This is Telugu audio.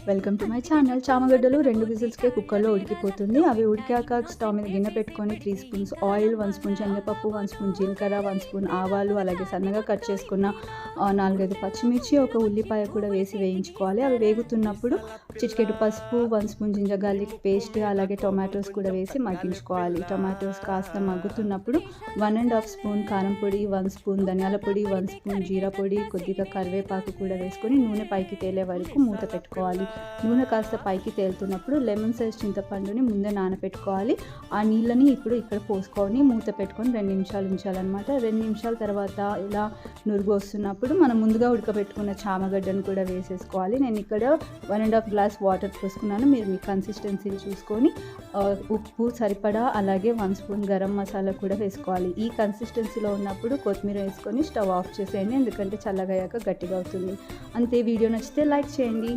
Welcome to my channel. చామగడ్డలు 2 విజిల్స్కే కుక్కర్లో ఉడికిపోతుంది. అవి ఉడికాక స్టవ్ మీద గిన్నె పెట్టుకొని 3 స్పూన్స్ ఆయిల్, 1 స్పూన్ శనగపప్పు, 1 స్పూన్ జీలకర్ర, 1 స్పూన్ ఆవాలు, అలాగే సన్నగా కట్ చేసుకున్న 4-5 పచ్చిమిర్చి, ఒక ఉల్లిపాయ కూడా వేసి వేయించుకోవాలి. అవి వేగుతున్నప్పుడు చిటికెడు పసుపు, 1 స్పూన్ జింజర్ గార్లిక్ పేస్ట్, అలాగే టొమాటోస్ కూడా వేసి మగ్గించుకోవాలి. టొమాటోస్ కాస్త మగ్గుతున్నప్పుడు 1.5 స్పూన్ కారం పొడి, 1 స్పూన్ ధనియాల పొడి, 1 స్పూన్ జీరా పొడి, కొద్దిగా కరివేపాకు కూడా వేసుకొని నూనె పైకి తేలే వరకు మూత పెట్టుకోవాలి. నూనె కాస్త పైకి తేలుతున్నప్పుడు లెమన్ సైజ్ చింతపండుని ముందే నానబెట్టుకోవాలి. ఆ నీళ్ళని ఇప్పుడు ఇక్కడ పోసుకొని మూత పెట్టుకొని 2 నిమిషాలు ఉంచాలన్నమాట. 2 నిమిషాల తర్వాత ఇలా నురుగు వస్తున్నప్పుడు మనం ముందుగా ఉడకబెట్టుకున్న చామగడ్డను కూడా వేసేసుకోవాలి. నేను ఇక్కడ 1.5 గ్లాస్ వాటర్ పోసుకున్నాను. మీరు మీ కన్సిస్టెన్సీ చూసుకొని ఉప్పు సరిపడా, అలాగే 1 స్పూన్ గరం మసాలా కూడా వేసుకోవాలి. ఈ కన్సిస్టెన్సీలో ఉన్నప్పుడు కొత్తిమీర వేసుకొని స్టవ్ ఆఫ్ చేసేయండి, ఎందుకంటే చల్లగయ్యాక గట్టిగా అవుతుంది. అంతే. వీడియో నచ్చితే లైక్ చేయండి.